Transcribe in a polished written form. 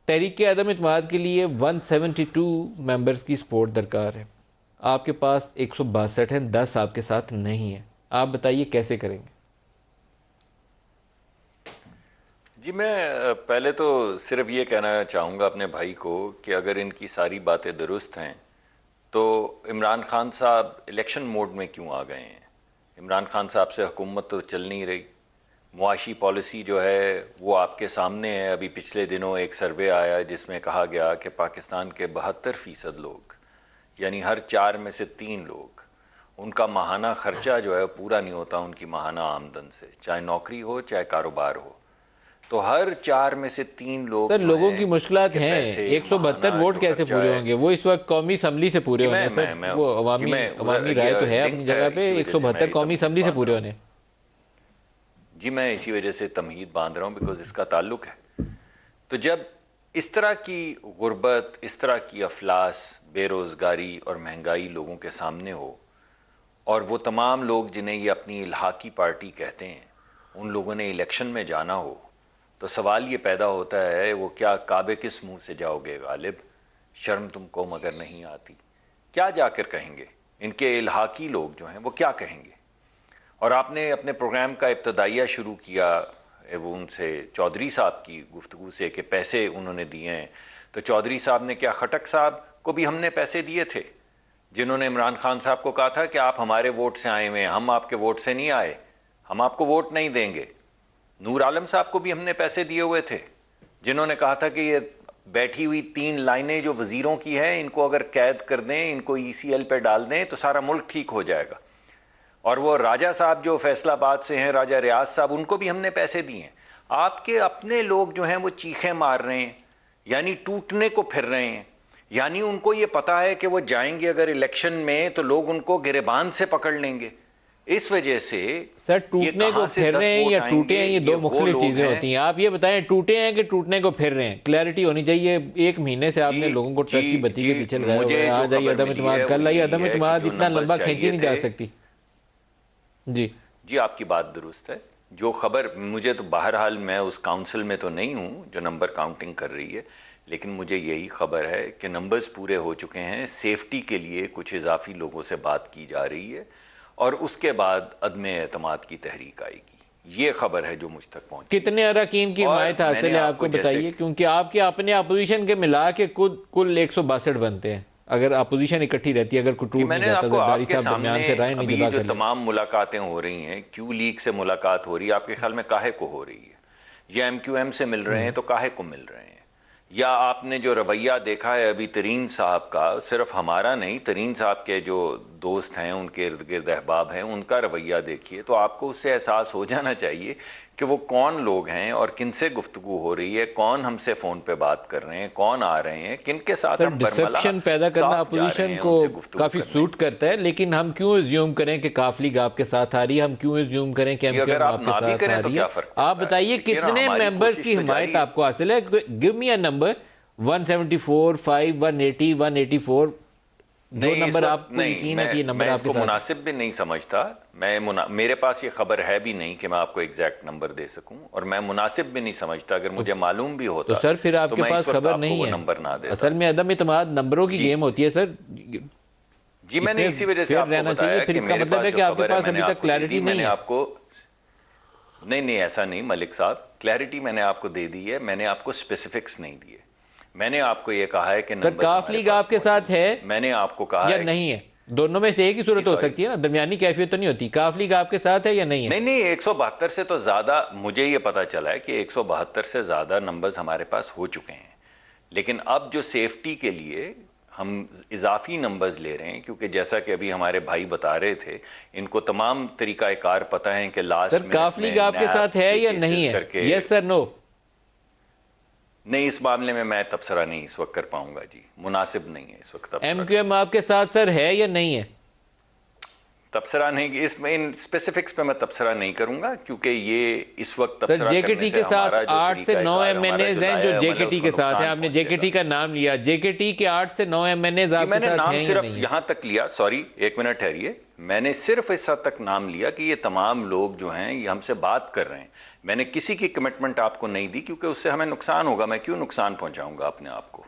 तहरीक अदम इत्मीनान के लिए 172 मेंबर्स की सपोर्ट दरकार है। आपके पास 162 हैं, 10 आपके साथ नहीं है। आप बताइए कैसे करेंगे? जी मैं पहले तो सिर्फ ये कहना चाहूँगा अपने भाई को कि अगर इनकी सारी बातें दुरुस्त हैं तो इमरान खान साहब इलेक्शन मोड में क्यों आ गए हैं। इमरान खान साहब से हुकूमत तो चल नहीं रही। मुआशी पॉलिसी जो है वो आपके सामने है। अभी पिछले दिनों एक सर्वे आया जिसमें कहा गया कि पाकिस्तान के 72% लोग, यानी हर 4 में से 3 लोग, उनका माहाना ख़र्चा जो है पूरा नहीं होता उनकी माहाना आमदन से, चाहे नौकरी हो चाहे कारोबार हो। तो हर 4 में से 3 लोग सर, जो लोगों की हैं मुश्किलात उनके हैं। पैसे 172 माहाना वोट जो कैसे खर्चा पूरे है। होंगे? वो इस वक्त कौमी असम्बली से पूरे जी होने हैं सर। वो जी अवामी मैं उधर अवामी राय तो ये है अपनी लिंक जगह है, पे, इसी वजह से मैं 172 ये कौमी तमहीद असम्बली से बांध पूरे रहा हूँ। होने। जी मैं इसी वजह से तमहीद बांध रहा हूँ बिकॉज इसका ताल्लुक है। तो जब इस तरह की गुर्बत, इस तरह की अफलास, बेरोज़गारी और महंगाई लोगों के सामने हो, और वो तमाम लोग जिन्हें ये अपनी इल्हाकी पार्टी कहते हैं, उन लोगों ने इलेक्शन में जाना हो, तो सवाल ये पैदा होता है वो क्या काबे किस मुंह से जाओगे गालिब, शर्म तुमको मगर नहीं आती। क्या जाकर कहेंगे इनके इल्हाकी लोग जो हैं वो क्या कहेंगे। और आपने अपने प्रोग्राम का इब्तदाइया शुरू किया वो उनसे चौधरी साहब की गुफ्तगू से कि पैसे उन्होंने दिए हैं। तो चौधरी साहब ने क्या, खटक साहब को भी हमने पैसे दिए थे जिन्होंने इमरान खान साहब को कहा था कि आप हमारे वोट से आए हुए हैं, हम आपके वोट से नहीं आए, हम आपको वोट नहीं देंगे। नूर आलम साहब को भी हमने पैसे दिए हुए थे जिन्होंने कहा था कि ये बैठी हुई 3 लाइनें जो वज़ीरों की हैं इनको अगर कैद कर दें, इनको ECL पे डाल दें तो सारा मुल्क ठीक हो जाएगा। और वो राजा साहब जो फैसलाबाद से हैं, राजा रियाज साहब, उनको भी हमने पैसे दिए हैं। आपके अपने लोग जो हैं वो चीखें मार रहे हैं, यानी टूटने को फिर रहे हैं। यानी उनको ये पता है कि वो जाएंगे अगर इलेक्शन में तो लोग उनको गिरेबान से पकड़ लेंगे। इस वजह से सर, टूटने को फिर रहे हैं या टूटे हैं, ये दो मुख्तलिफ चीज़ें होती हैं। आप ये बताएं, टूटे हैं कि टूटने को फिर रहे हैं? क्लैरिटी होनी चाहिए। 1 महीने से आपने लोगों को ट्रक की बत्ती के पीछे लगाया हुआ है। आज आई अदम इत्मीनान, कल आई अदम इत्मीनान, इतना लंबा खींची नहीं जा सकती। जी जी आपकी बात दुरुस्त है। जो खबर मुझे, तो बहरहाल मैं उस काउंसिल में तो नहीं हूँ जो नंबर काउंटिंग कर रही है, लेकिन मुझे यही खबर है कि नंबर्स पूरे हो चुके हैं। सेफ्टी के लिए कुछ इजाफी लोगों से बात की जा रही है और उसके बाद अदम एतमाद की तहरीक आएगी। ये खबर है जो मुझ तक पहुंची। कितने अरकान की हिमायत हासिल है आपको बताइए, क्योंकि आपके अपने अपोजिशन के मिला के कुल 162 बनते हैं। अगर अपोजिशन इकट्ठी रहती है, अगर कुछ टूट नहीं जाता, जरदारी साहब दरमियान से राय नहीं जुदा जो कर ले। तमाम मुलाकातें हो रही हैं, क्यू लीग से मुलाकात हो रही है, आपके ख्याल में काहे को हो रही है? या MQM से मिल रहे हैं तो काहे को मिल रहे हैं? या आपने जो रवैया देखा है अभी तरीन साहब का, सिर्फ हमारा नहीं, तरीन साहब के जो दोस्त हैं, उनके इर्द गिर्द अहबाब हैं, उनका रवैया देखिए तो आपको उससे एहसास हो जाना चाहिए कि वो कौन लोग हैं और किनसे गुफ्तगू हो रही है, कौन हमसे फ़ोन पे बात कर रहे हैं, कौन आ रहे हैं, किनके साथ हम डिसेप्शन पैदा करना अपोजिशन को काफ़ी सूट करता है। लेकिन हम क्यों एज्यूम करें कि काफ लीग आपके साथ आ रही है? हम क्यों एज्यूम करें कि MQM आपके साथ आ रही है? आप बताइए कितने मेंबर्स की हिमायत आपको हासिल है? Give me a number. 174, 5, 180, 184, जो नंबर आपको यकीन है कि ये नंबर आपके साथ मुनासिब भी नहीं समझता। मेरे पास ये खबर है भी नहीं कि मैं आपको एग्जैक्ट नंबर दे सकूं, और मैं मुनासिब भी नहीं समझता। अगर मुझे मालूम भी होता तो सर फिर आपके पास खबर नहीं है। नंबर ना देता। असल में अदम इत्मीनान नंबरों की गेम होती है सर। जी मैंने इसी वजह से आपको बताया कि मेरे पास जो खबर है मैंने आपको दे दी। मैंने आपको नहीं ऐसा नहीं मलिक साहब, क्लैरिटी मैंने आपको दे दी है, मैंने आपको स्पेसिफिक्स नहीं दिए। मैंने आपको ये कहा है कि सर काफ लीग आपके साथ है, मैंने आपको कहा या नहीं है? दोनों में से एक ही सूरत हो सकती है ना, दरमियानी कैफियत तो नहीं होती। काफ लीग आपके साथ है या नहीं है? नहीं 172 से तो ज़्यादा मुझे ये पता चला है कि 172 से ज़्यादा नंबर्स हमारे पास हो चुके हैं। लेकिन अब जो सेफ्टी के लिए हम इजाफी नंबर्स ले रहे हैं, क्योंकि जैसा कि अभी हमारे भाई बता रहे थे, इनको तमाम तरीकाकार पता है कि लास्ट में काफ लीग आपके साथ है या नहीं है? Yes sir, no? नहीं, इस मामले में मैं तबसरा नहीं इस वक्त कर पाऊंगा जी, मुनासिब नहीं है इस वक्त। MQM आपके साथ सर है या नहीं है? तबसरा नहीं, इसमें इन स्पेसिफिक्स पे मैं तबसरा नहीं करूंगा, क्योंकि ये इस वक्त तबसरा जेकेटी के साथ 8 से 9 एमएनएज हैं जो जेकेटी के साथ हैं। आपने जेकेटी का नाम लिया, जेकेटी के 8 से 9 एमएनएज आपके साथ हैं? नाम सिर्फ यहां तक लिया, सॉरी एक मिनट ठहरिए, मैंने सिर्फ इस हद तक नाम लिया कि ये तमाम लोग जो हैं ये हमसे बात कर रहे हैं। मैंने किसी की कमिटमेंट आपको नहीं दी, क्योंकि उससे हमें नुकसान होगा। मैं क्यों नुकसान पहुंचाऊंगा अपने आप को।